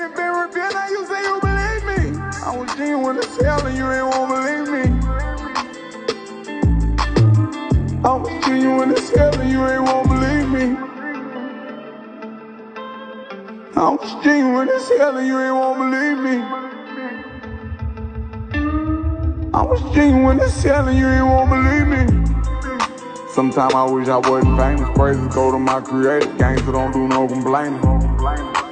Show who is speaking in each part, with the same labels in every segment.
Speaker 1: and it been revealed, now you say you believe me. I was genuine as hell and you ain't won't believe me. I was genuine as hell and you ain't won't believe me. I was genuine as hell and you ain't won't believe me. I was genuine as hell and you ain't won't believe me. Sometimes I wish I wasn't famous. Praises go to my creator. Gangsta don't do no complaining.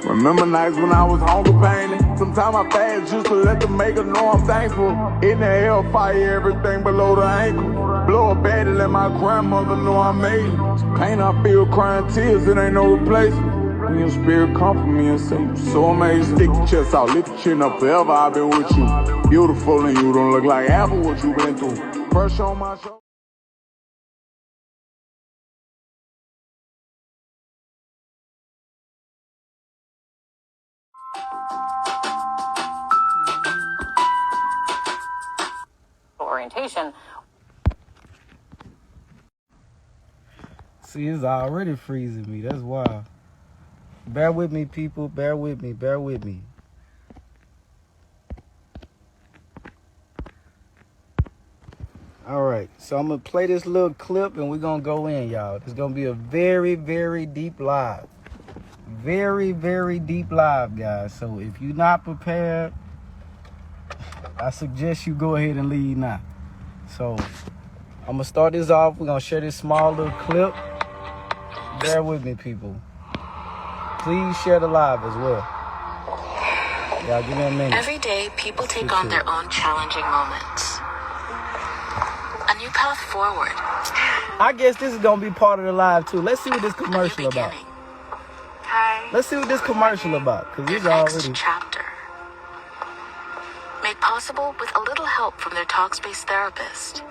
Speaker 1: Remember nights when I was hunger painting. Sometimes I fast just to let the maker know I'm thankful. In the hellfire, everything below the ankle. Blow a bed and let my grandmother know I made it. Pain I feel, crying tears, it ain't no replacement. When your spirit comfort me and say, so amazing. Stick your chest out, lift your chin up, forever I've been with you. Beautiful and you don't look like half of what you've been through. Pressure on my shoulder.
Speaker 2: Orientation.
Speaker 3: See, it's already freezing me. That's wild. Bear with me, people. Bear with me. Bear with me. All right. So I'm going to play this little clip and we're going to go in, y'all. It's going to be a very, very deep live. Very, very deep live, guys. So if you're not prepared, I suggest you go ahead and leave now. So I'm going to start this off. We're going to share this small little clip. Bear with me, people. Please share the live as well. Y'all give me a minute.
Speaker 4: Every day, people take on their own challenging moments. A new path forward.
Speaker 3: I guess this is going to be part of the live, too. Let's see what this commercial about.
Speaker 4: Hi.
Speaker 3: Let's see what this commercial about. Because it's
Speaker 4: Next
Speaker 3: already...
Speaker 4: chapter. Made possible with a little help from their Talkspace therapist.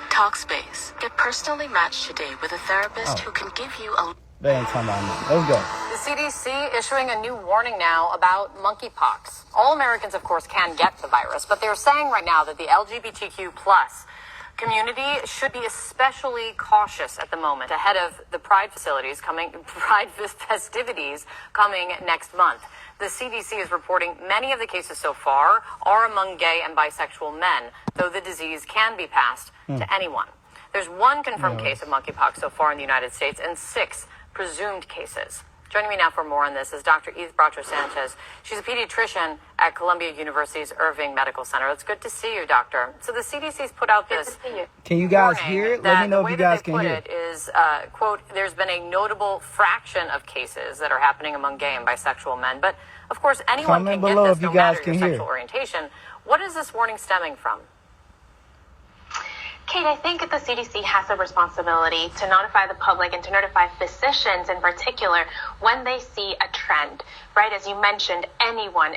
Speaker 4: Talkspace. Get personally matched today with a therapist who can give you a...
Speaker 3: They ain't talking about me. Let's go.
Speaker 2: The CDC issuing a new warning now about monkeypox. All Americans, of course, can get the virus, but they're saying right now that the LGBTQ plus community should be especially cautious at the moment ahead of the Pride festivities coming next month. The CDC is reporting many of the cases so far are among gay and bisexual men, though the disease can be passed to anyone. There's one confirmed case of monkeypox so far in the United States and 6 presumed cases. Joining me now for more on this is Dr. Edith Bracho-Sanchez. She's a pediatrician at Columbia University's Irving Medical Center. It's good to see you, doctor. So the CDC's put out this.
Speaker 3: Can you guys hear it? Let me know if you guys can hear it.
Speaker 2: The way that they put it is, quote, there's been a notable fraction of cases that are happening among gay and bisexual men. But, of course, anyone can get this no matter your sexual orientation. What is this warning stemming from?
Speaker 5: Kate, I think the CDC has a responsibility to notify the public and to notify physicians in particular when they see a trend, right? As you mentioned, anyone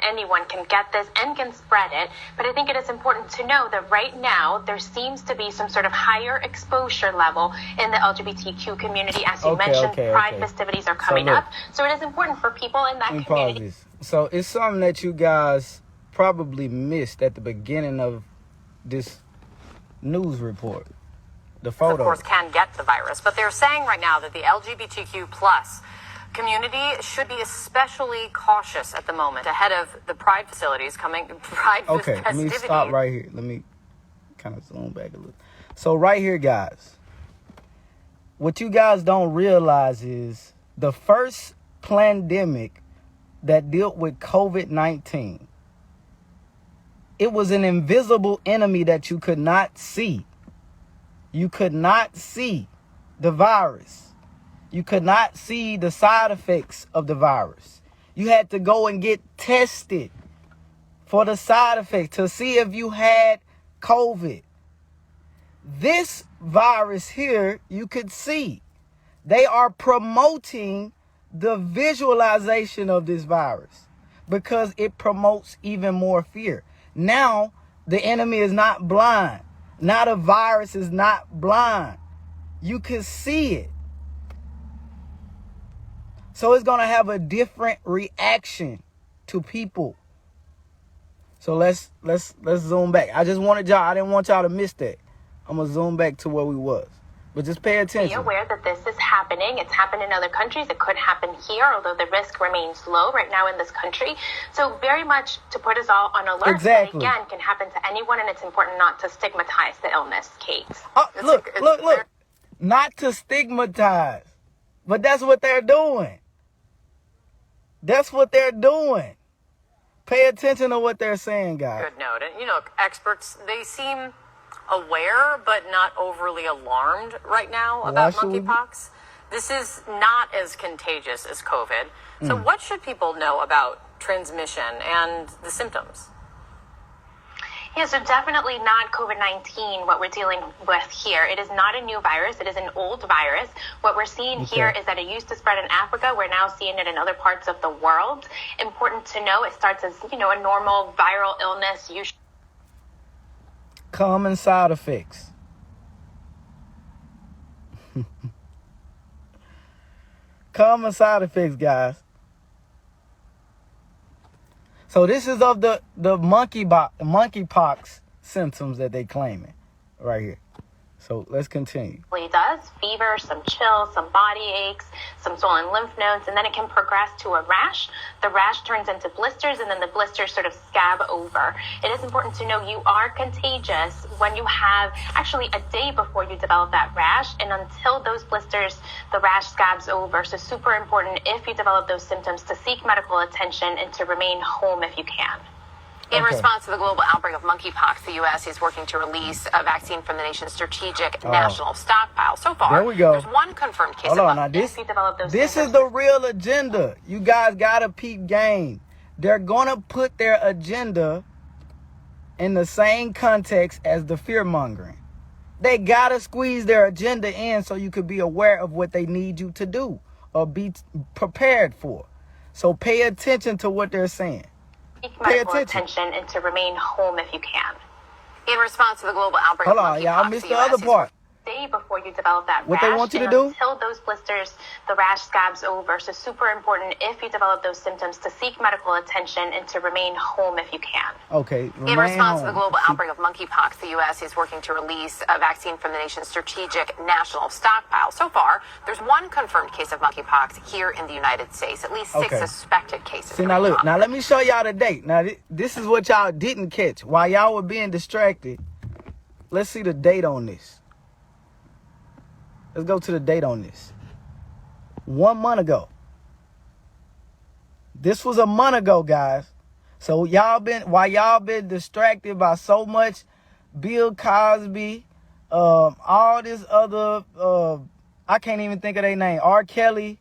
Speaker 5: can get this and can spread it. But I think it is important to know that right now there seems to be some sort of higher exposure level in the LGBTQ community. As you mentioned, Pride festivities are coming up. So it is important for people in that community.
Speaker 3: So it's something that you guys probably missed at the beginning of this news report. The photo,
Speaker 2: of course, can get the virus, but they're saying right now that the LGBTQ plus community should be especially cautious at the moment ahead of the Pride festivities coming.
Speaker 3: Let me stop right here. Let me kind of zoom back a little. So right here, guys, what you guys don't realize is the first pandemic that dealt with COVID-19. It was an invisible enemy that you could not see. You could not see the virus. You could not see the side effects of the virus. You had to go and get tested for the side effects to see if you had COVID. This virus here, you could see. They are promoting the visualization of this virus because it promotes even more fear. Now, the enemy is not blind. Now the virus is not blind. You can see it. So it's going to have a different reaction to people. So let's zoom back. I just wanted y'all, I didn't want y'all to miss that. I'm going to zoom back to where we was. But just pay attention.
Speaker 5: Be aware that this is happening. It's happened in other countries. It could happen here, although the risk remains low right now in this country. So very much to put us all on alert.
Speaker 3: Exactly.
Speaker 5: That, again, can happen to anyone, and it's important not to stigmatize the illness, Kate.
Speaker 3: Look. Not to stigmatize. But that's what they're doing. That's what they're doing. Pay attention to what they're saying, guys.
Speaker 2: Good note. And, experts, they seem aware but not overly alarmed right now about monkeypox. This is not as contagious as COVID. So what should people know about transmission and the symptoms?
Speaker 5: Yeah, so definitely not COVID-19, what we're dealing with here. It is not a new virus. It is an old virus. What we're seeing here is that it used to spread in Africa. We're now seeing it in other parts of the world. Important to know, it starts as, a normal viral illness.
Speaker 3: Common side effects. Common side effects, guys. So this is of the monkeypox symptoms that they claiming right here. So let's continue.
Speaker 5: It does fever, some chills, some body aches, some swollen lymph nodes, and then it can progress to a rash. The rash turns into blisters, and then the blisters sort of scab over. It is important to know you are contagious when you have actually a day before you develop that rash, and until those blisters, the rash scabs over. So super important if you develop those symptoms to seek medical attention and to remain home if you can.
Speaker 2: In response to the global outbreak of monkeypox, the U.S. is working to release a vaccine from the nation's strategic national stockpile. So far,
Speaker 3: there we go.
Speaker 2: There's one confirmed case.
Speaker 3: Hold on, now this is the real agenda. You guys gotta peep game. They're gonna put their agenda in the same context as the fear mongering. They gotta squeeze their agenda in so you could be aware of what they need you to do or be prepared for. So pay attention to what they're saying.
Speaker 5: Seek medical attention and to remain home if you can.
Speaker 2: In response to the global outbreak
Speaker 3: of
Speaker 2: monkeypox,
Speaker 3: y'all missed the other part.
Speaker 5: Day before you develop that
Speaker 3: what
Speaker 5: rash,
Speaker 3: they want you to do?
Speaker 5: Until those blisters, the rash scabs over. So super important if you develop those symptoms to seek medical attention and to remain home if you can.
Speaker 3: Okay.
Speaker 2: In response to the global outbreak of monkeypox, the U.S. is working to release a vaccine from the nation's strategic national stockpile. So far, there's one confirmed case of monkeypox here in the United States. At least 6 suspected cases.
Speaker 3: See, now look. Now let me show y'all the date. Now this is what y'all didn't catch while y'all were being distracted. Let's see the date on this. Let's go to the date on this. 1 month ago. This was a month ago, guys. So while y'all been distracted by so much Bill Cosby, all this other, I can't even think of their name, R. Kelly,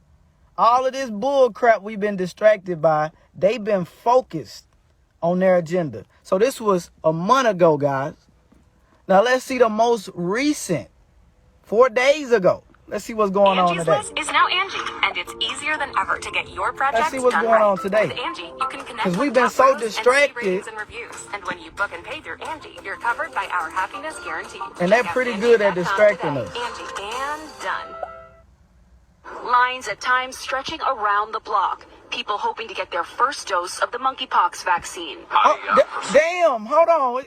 Speaker 3: all of this bull crap we've been distracted by, they've been focused on their agenda. So this was a month ago, guys. Now let's see the most recent. 4 days ago. Let's see what's going on today.
Speaker 6: Angie's List is now Angie, and it's easier than ever to get your projects
Speaker 3: done. Let's see what's going on today.
Speaker 6: With Angie, you can connect
Speaker 3: because we've been so distracted.
Speaker 6: And reviews. And when you book and pay through Angie, you're covered by our happiness guarantee.
Speaker 3: And they're pretty good at distracting us.
Speaker 6: Angie, and done. Lines at times stretching around the block. People hoping to get their first dose of the monkeypox vaccine.
Speaker 3: Damn, hold on.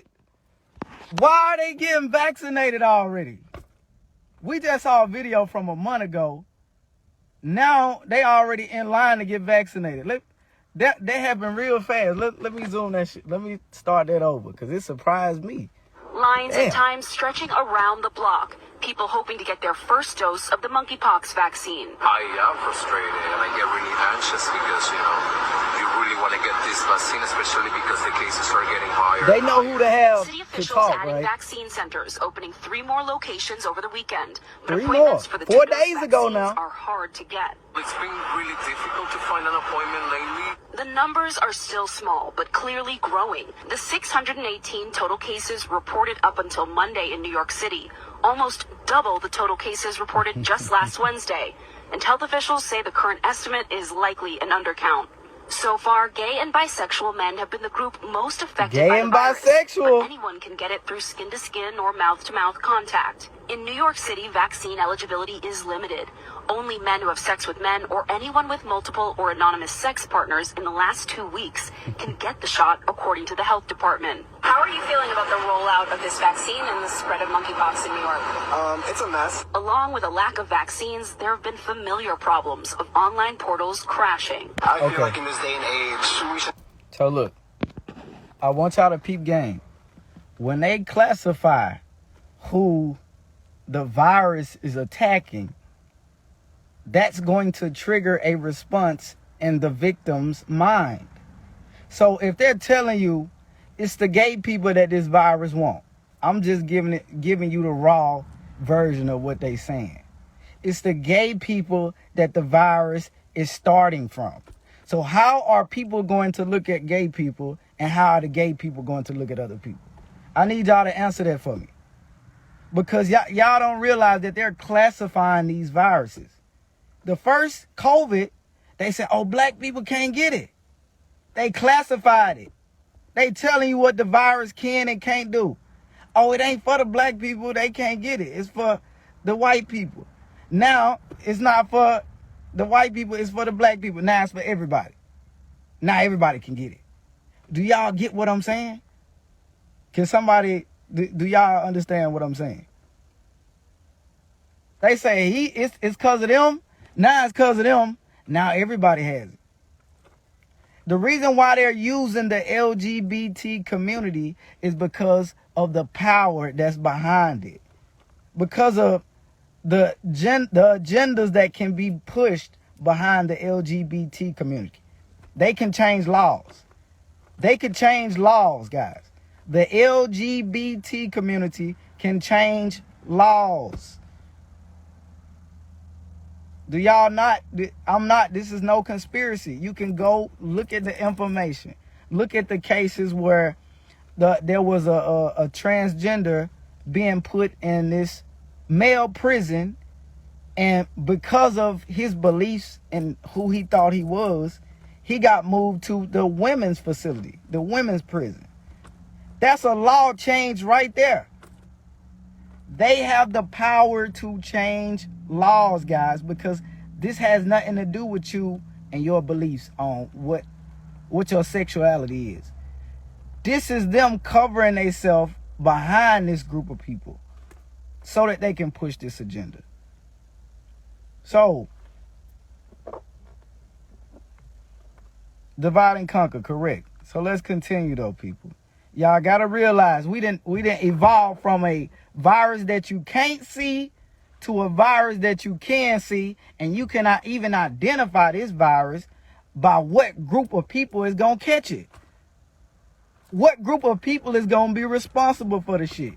Speaker 3: Why are they getting vaccinated already? We just saw a video from a month ago. Now they already in line to get vaccinated. That happened real fast. Let me zoom that shit. Let me start that over because it surprised me.
Speaker 6: Lines at times stretching around the block. People hoping to get their first dose of the monkeypox vaccine.
Speaker 7: I am frustrated and I get really anxious because, you really want to get this vaccine, especially because the cases are getting higher.
Speaker 3: They know who to have
Speaker 6: City
Speaker 3: to
Speaker 6: officials
Speaker 3: talk,
Speaker 6: adding
Speaker 3: right?
Speaker 6: vaccine centers, opening 3 more locations over the weekend. But
Speaker 3: 3
Speaker 6: appointments
Speaker 3: more.
Speaker 6: for the
Speaker 3: 4
Speaker 6: 2-dose
Speaker 3: days ago
Speaker 6: vaccines
Speaker 3: now.
Speaker 6: are hard to get.
Speaker 7: It's been really difficult to find an appointment lately.
Speaker 6: The numbers are still small, but clearly growing. The 618 total cases reported up until Monday in New York City, almost double the total cases reported just last Wednesday. And health officials say the current estimate is likely an undercount. So far, gay and bisexual men have been the group most affected by the virus.
Speaker 3: Bisexual.
Speaker 6: But anyone can get it through skin-to-skin or mouth-to-mouth contact. In New York City, vaccine eligibility is limited. Only men who have sex with men or anyone with multiple or anonymous sex partners in the last 2 weeks can get the shot, according to the health department.
Speaker 5: How
Speaker 6: are you feeling about the rollout of this vaccine and the spread of monkeypox in New York?
Speaker 8: It's a mess.
Speaker 6: Along with a lack of vaccines, there have been familiar problems of online portals crashing.
Speaker 8: I feel like in this day and age, we should...
Speaker 3: So look, I want y'all to peep game. When they classify who the virus is attacking, that's going to trigger a response in the victim's mind. So if they're telling you it's the gay people that this virus wants, I'm just giving you the raw version of what they saying. It's the gay people that the virus is starting from. So how are people going to look at gay people, and how are the gay people going to look at other people? I need y'all to answer that for me. Because y'all don't realize that they're classifying these viruses. The first COVID, they said, oh, black people can't get it. They classified it. They telling you what the virus can and can't do. Oh, it ain't for the black people. They can't get it. It's for the white people. Now, it's not for the white people. It's for the black people. Now it's for everybody. Now everybody can get it. Do y'all get what I'm saying? Can somebody, do y'all understand what I'm saying? They say it's because of them. Now it's because of them. Now everybody has it. The reason why they're using the LGBT community is because of the power that's behind it. Because of the agendas that can be pushed behind the LGBT community. They can change laws. They can change laws, guys. The LGBT community can change laws. Do y'all not? This is no conspiracy. You can go look at the information. Look at the cases where there was a transgender being put in this male prison, and because of his beliefs and who he thought he was, he got moved to the women's facility, the women's prison. That's a law change right there. They have the power to change laws, guys, because this has nothing to do with you and your beliefs on what your sexuality is. This is them covering themselves behind this group of people so that they can push this agenda. So, divide and conquer, correct. So let's continue though, people. Y'all gotta realize we didn't evolve from a virus that you can't see to a virus that you can see, and you cannot even identify this virus by what group of people is gonna catch it. What group of people is gonna be responsible for the shit?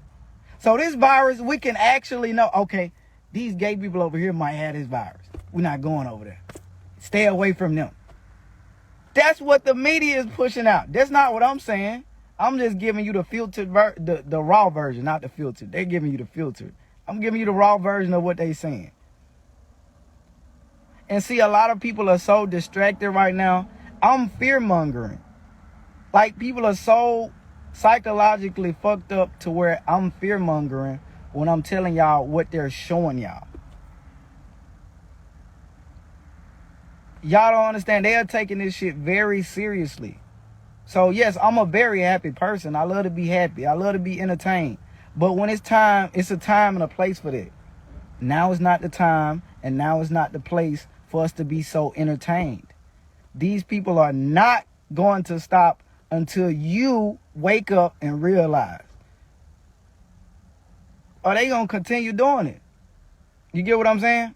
Speaker 3: So this virus, we can actually know, okay, these gay people over here might have this virus. We're not going over there. Stay away from them. That's what the media is pushing out. That's not what I'm saying. I'm just giving you the filtered, the raw version, not the filtered. They're giving you the filtered. I'm giving you the raw version of what they're saying. And see, a lot of people are so distracted right now. I'm fear-mongering. Like, people are so psychologically fucked up to where I'm fear-mongering when I'm telling y'all what they're showing y'all. Y'all don't understand. They are taking this shit very seriously. So, yes, I'm a very happy person. I love to be happy. I love to be entertained. But when it's time, it's a time and a place for that. Now is not the time, and now is not the place for us to be so entertained. These people are not going to stop until you wake up and realize. Or they going to continue doing it. You get what I'm saying?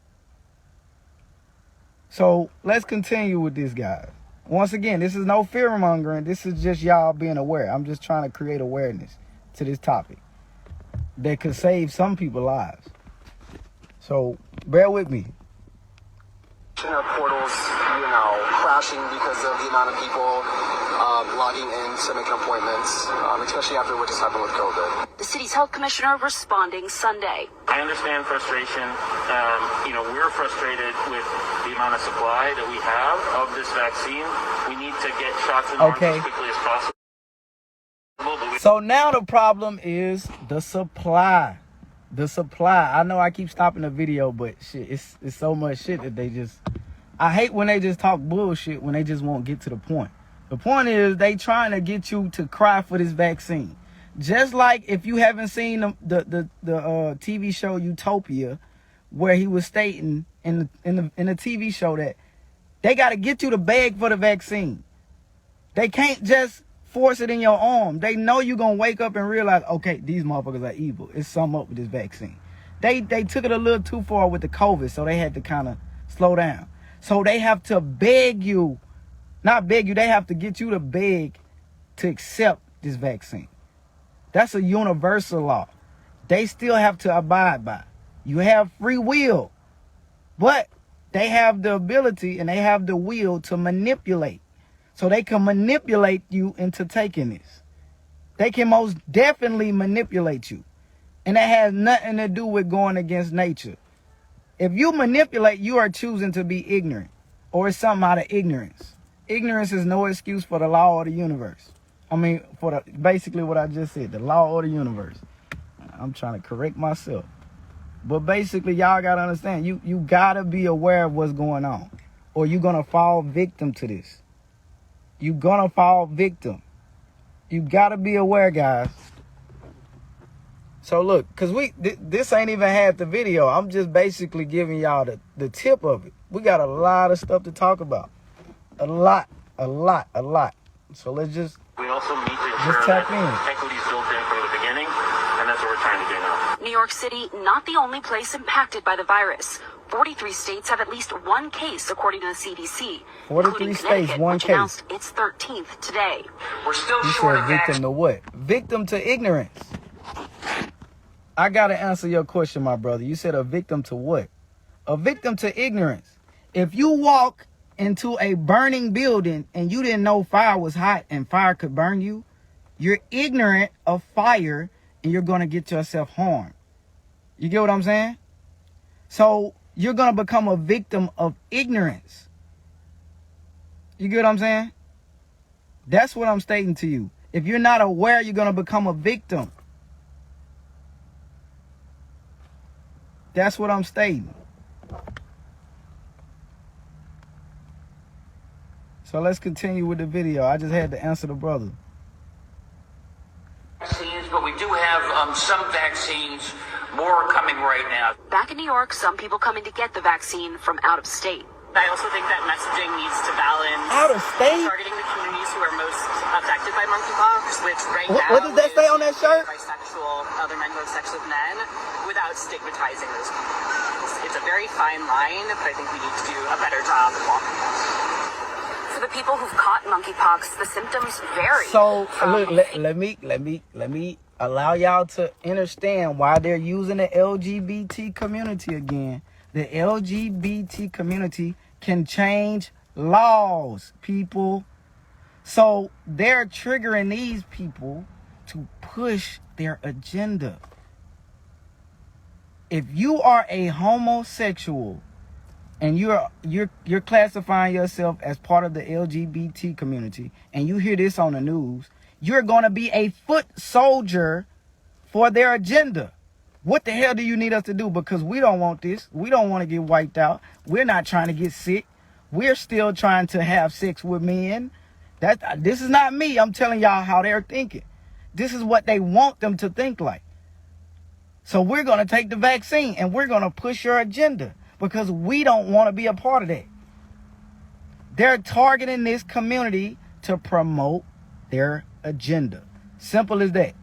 Speaker 3: So, let's continue with this, guys. Once again, this is no fear-mongering. This is just y'all being aware. I'm just trying to create awareness to this topic that could save some people's lives. So, bear with me.
Speaker 8: Portals, crashing because of the amount of people logging in to make appointments, especially after what just happened with COVID.
Speaker 6: The city's health commissioner responding Sunday.
Speaker 9: I understand frustration. We're frustrated with the amount of supply that we have of this vaccine. We need to get shots in arms as quickly as possible.
Speaker 3: So now the problem is the supply. The supply. I know I keep stopping the video, but shit, it's so much shit that they just... I hate when they just talk bullshit when they just won't get to the point. The point is they trying to get you to cry for this vaccine. Just like if you haven't seen the TV show Utopia, where he was stating in the TV show that they got to get you to beg for the vaccine. They can't just force it in your arm. They know you're going to wake up and realize, okay, these motherfuckers are evil. It's something up with this vaccine. They took it a little too far with the COVID, so they had to kind of slow down. So they have to beg you, not beg you, they have to get you to beg to accept this vaccine. That's a universal law. They still have to abide by. You have free will, but they have the ability and they have the will to manipulate. So they can manipulate you into taking this. They can most definitely manipulate you. And that has nothing to do with going against nature. If you manipulate, you are choosing to be ignorant. Or it's something out of ignorance. Ignorance is no excuse for the law of the universe. I mean, for basically what I just said, the law of the universe. I'm trying to correct myself. But basically, y'all got to understand, you got to be aware of what's going on. Or you're going to fall victim to this. You're going to fall victim. You got to be aware, guys. So look, because this ain't even half the video. I'm just basically giving y'all the tip of it. We got a lot of stuff to talk about. A lot. So let's just
Speaker 9: we also need to ensure
Speaker 3: tap
Speaker 9: that
Speaker 3: in.
Speaker 9: equity is built in from the beginning, and that's what we're trying to do now.
Speaker 6: New York City, not the only place impacted by the virus. 43 states have at least one case, according to the CDC.
Speaker 3: 43 states, one
Speaker 6: which
Speaker 3: case.
Speaker 6: Announced its 13th today.
Speaker 7: We're still
Speaker 3: You
Speaker 7: short
Speaker 3: said
Speaker 7: of
Speaker 3: victim to what? Victim to ignorance. I got to answer your question, my brother. You said a victim to what? A victim to ignorance. If you walk into a burning building and you didn't know fire was hot and fire could burn you, you're ignorant of fire and you're going to get yourself harmed. You get what I'm saying? So you're going to become a victim of ignorance. You get what I'm saying? That's what I'm stating to you. If you're not aware, you're going to become a victim. That's what I'm stating. So let's continue with the video. I just had to answer the brother.
Speaker 10: Vaccines, but we do have some vaccines, more coming right now.
Speaker 6: Back in New York, some people coming to get the vaccine from out of state.
Speaker 11: I also think that messaging needs to balance
Speaker 3: Out of state?
Speaker 11: targeting the communities who are most affected by monkeypox, which right now
Speaker 3: What does that say on that shirt?
Speaker 11: Bisexual, other men who have sex with men, without stigmatizing those people. It's a very fine line, but I think we need to do a better job of walking that.
Speaker 6: For the people who've caught monkeypox, the symptoms vary.
Speaker 3: So look, let me allow y'all to understand why they're using the LGBT community again. The LGBT community can change laws, people. So they're triggering these people to push their agenda. If you are a homosexual and you're classifying yourself as part of the LGBT community and you hear this on the news, you're going to be a foot soldier for their agenda. What the hell do you need us to do? Because we don't want this. We don't want to get wiped out. We're not trying to get sick. We're still trying to have sex with men. This is not me. I'm telling y'all how they're thinking. This is what they want them to think like. So we're going to take the vaccine and we're going to push your agenda because we don't want to be a part of that. They're targeting this community to promote their agenda. Simple as that.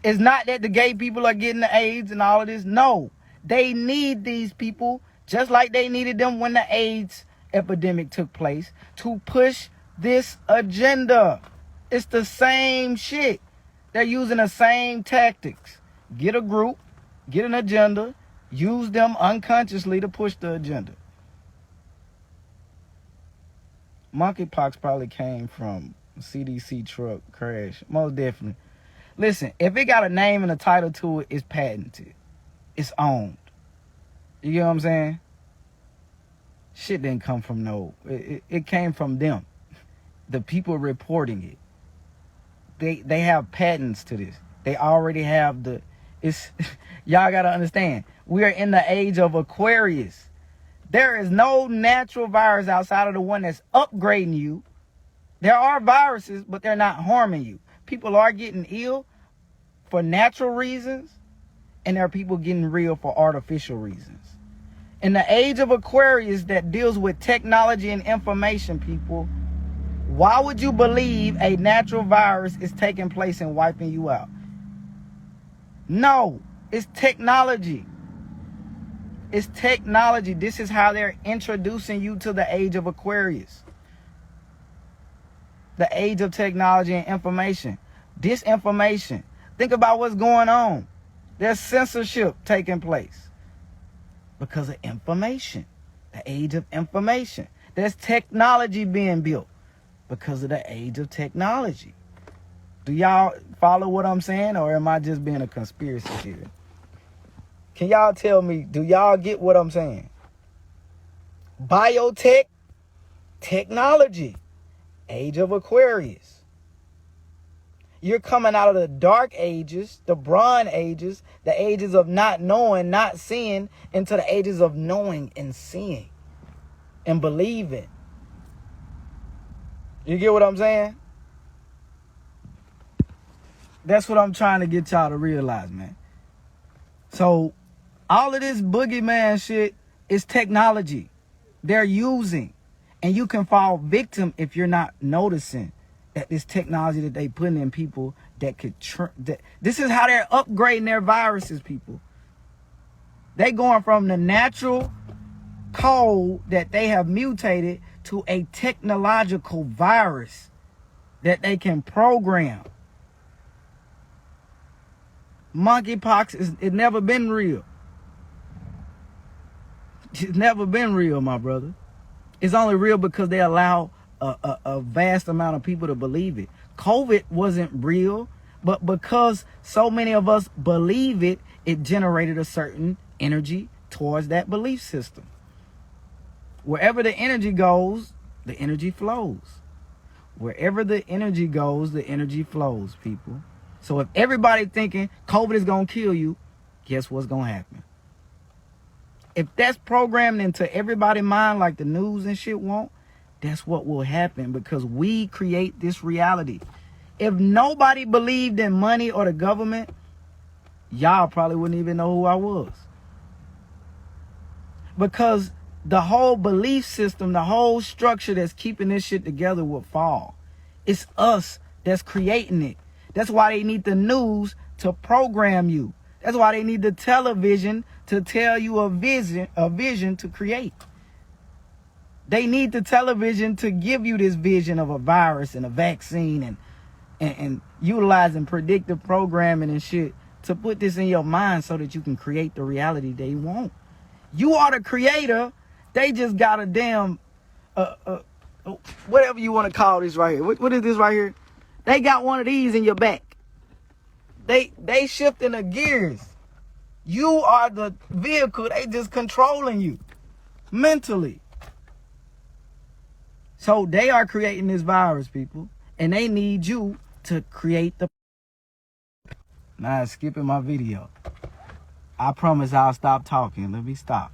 Speaker 3: It's not that the gay people are getting the AIDS and all of this. No, they need these people just like they needed them when the AIDS epidemic took place to push this agenda. It's the same shit. They're using the same tactics. Get a group, get an agenda, use them unconsciously to push the agenda. Monkeypox probably came from a CDC truck crash. Most definitely. Listen, if it got a name and a title to it, it's patented. It's owned. You get what I'm saying? Shit didn't come from it came from them. The people reporting it. They have patents to this. They already have y'all gotta understand. We are in the age of Aquarius. There is no natural virus outside of the one that's upgrading you. There are viruses, but they're not harming you. people are getting ill for natural reasons, and there are people getting real for artificial reasons. In the age of Aquarius that deals with technology and information, people, why would you believe a natural virus is taking place and wiping you out? No, it's technology. It's technology. This is how they're introducing you to the age of Aquarius. The age of technology and information. Disinformation. Think about what's going on. There's censorship taking place because of information. The age of information. There's technology being built because of the age of technology. Do y'all follow what I'm saying, or am I just being a conspiracy theory? Can y'all tell me, do y'all get what I'm saying? Biotech, technology, age of Aquarius. You're coming out of the dark ages, the Bronze ages, the ages of not knowing, not seeing, into the ages of knowing and seeing and believing. You get what I'm saying? That's what I'm trying to get y'all to realize, man. So, all of this boogeyman shit is technology they're using. And you can fall victim if you're not noticing that this technology that they putting in people that could... this is how they're upgrading their viruses, people. They going from the natural code that they have mutated to a technological virus that they can program. Monkeypox, it's never been real. It's never been real, my brother. It's only real because they allow a vast amount of people to believe it. COVID wasn't real, but because so many of us believe it, it generated a certain energy towards that belief system. Wherever the energy goes, the energy flows. Wherever the energy goes, the energy flows, people. So if everybody thinking COVID is going to kill you, guess what's going to happen? If that's programmed into everybody's mind like the news and shit want, that's what will happen, because we create this reality. If nobody believed in money or the government, y'all probably wouldn't even know who I was. Because the whole belief system, the whole structure that's keeping this shit together will fall. It's us that's creating it. That's why they need the news to program you. That's why they need the television to tell you a vision to create. They need the television to give you this vision of a virus and a vaccine and utilizing predictive programming and shit to put this in your mind so that you can create the reality they want. You are the creator. They just got a damn, whatever you want to call this right here. What is this right here? They got one of these in your back. They shifting the gears. You are the vehicle. They just controlling you mentally. So they are creating this virus, people, and they need you to create the... Nah, skipping my video. I promise I'll stop talking. Let me stop.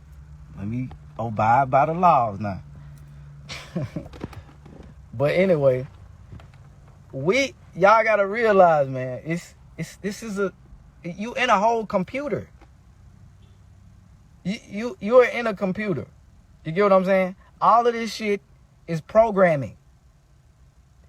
Speaker 3: Let me abide by the laws now. But anyway, y'all gotta realize, man, you in a whole computer. You are in a computer. You get what I'm saying? All of this shit is programming.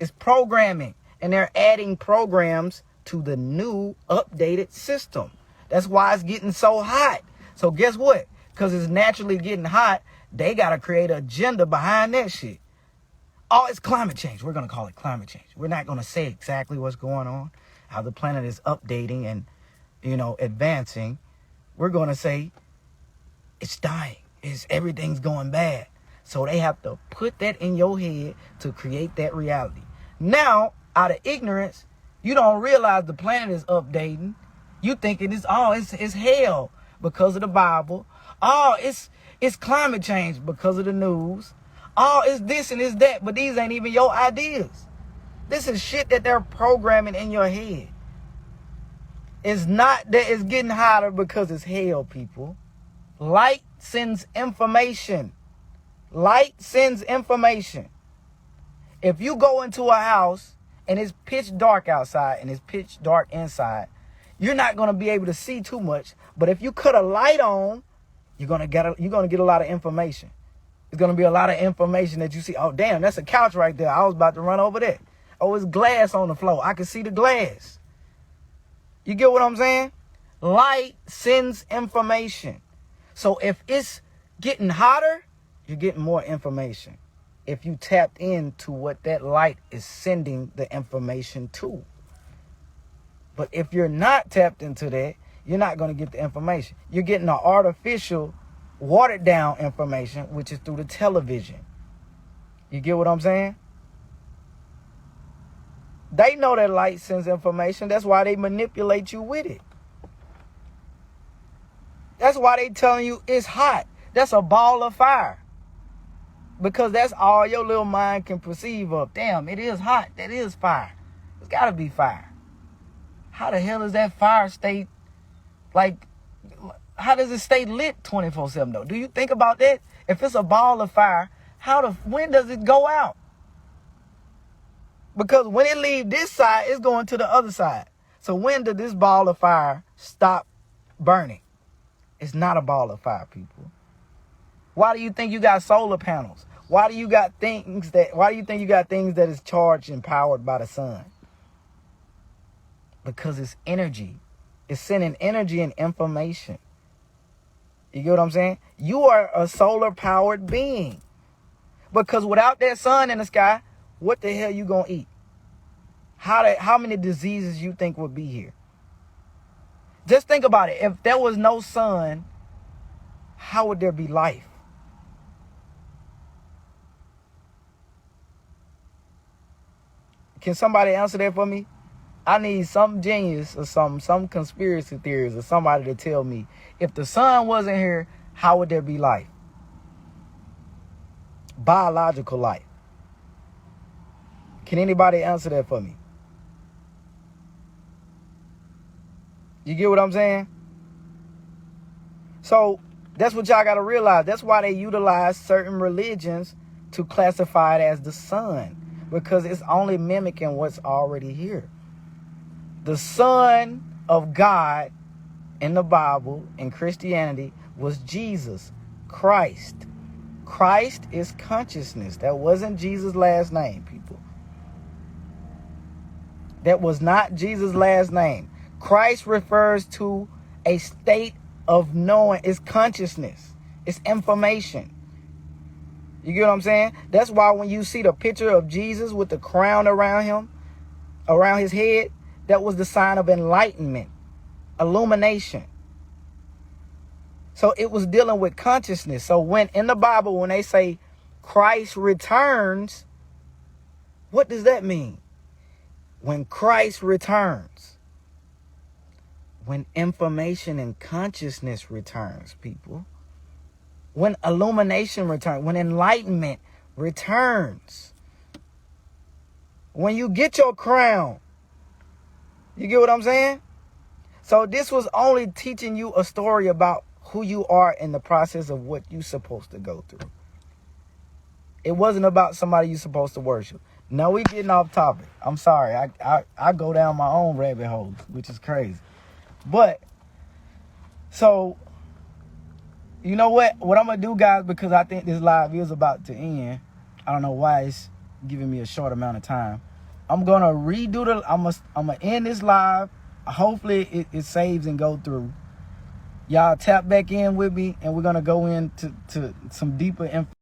Speaker 3: It's programming. And they're adding programs to the new updated system. That's why it's getting so hot. So guess what? Because it's naturally getting hot, they got to create an agenda behind that shit. Oh, it's climate change. We're going to call it climate change. We're not going to say exactly what's going on, how the planet is updating and, advancing. We're going to say it's dying. Everything's going bad. So they have to put that in your head to create that reality. Now, out of ignorance, you don't realize the planet is updating. You thinking it's hell because of the Bible. Oh, it's climate change because of the news. Oh, it's this and it's that, but these ain't even your ideas. This is shit that they're programming in your head. It's not that it's getting hotter because it's hell, people. Light sends information. Light sends information. If you go into a house and it's pitch dark outside and it's pitch dark inside, you're not going to be able to see too much. But if you cut a light on, you're going to get a lot of information. It's going to be a lot of information that you see. Oh, damn, that's a couch right there. I was about to run over there. Oh, it's glass on the floor. I can see the glass. You get what I'm saying? Light sends information. So if it's getting hotter, you're getting more information. If you tapped into what that light is sending the information to. But if you're not tapped into that, you're not going to get the information. You're getting the artificial, watered down information, which is through the television. You get what I'm saying? They know that light sends information. That's why they manipulate you with it. That's why they telling you it's hot. That's a ball of fire. Because that's all your little mind can perceive of. Damn, it is hot. That is fire. It's got to be fire. How the hell is that fire stay, like, how does it stay lit 24/7 though? Do you think about that? If it's a ball of fire, when does it go out? Because when it leaves this side, it's going to the other side. So when did this ball of fire stop burning? It's not a ball of fire, people. Why do you think you got solar panels? Why do you think you got things that is charged and powered by the sun? Because it's energy. It's sending energy and information. You get what I'm saying? You are a solar powered being. Because without that sun in the sky, what the hell you gonna eat? How many diseases you think would be here? Just think about it. If there was no sun, how would there be life? Can somebody answer that for me? I need some genius or some conspiracy theories or somebody to tell me, if the sun wasn't here, how would there be life? Biological life. Can anybody answer that for me? You get what I'm saying? So that's what y'all got to realize. That's why they utilize certain religions to classify it as the sun, because it's only mimicking what's already here. The Son of God in the Bible, in Christianity, was Jesus, Christ. Christ is consciousness. That wasn't Jesus' last name, people. That was not Jesus' last name. Christ refers to a state of knowing. It's consciousness. It's information. You get what I'm saying? That's why when you see the picture of Jesus with the crown around him, around his head, that was the sign of enlightenment, illumination. So it was dealing with consciousness. So when in the Bible, when they say Christ returns, what does that mean? When Christ returns, when information and consciousness returns, people, when illumination returns, when enlightenment returns, when you get your crown, you get what I'm saying? So this was only teaching you a story about who you are in the process of what you're supposed to go through. It wasn't about somebody you're supposed to worship. Now we getting off topic. I'm sorry. I go down my own rabbit holes, which is crazy. But, so, you know what? What I'm going to do, guys, because I think this live is about to end. I don't know why it's giving me a short amount of time. I'm going to redo I'm going to end this live. Hopefully it saves and go through. Y'all tap back in with me, and we're going to go into some deeper information.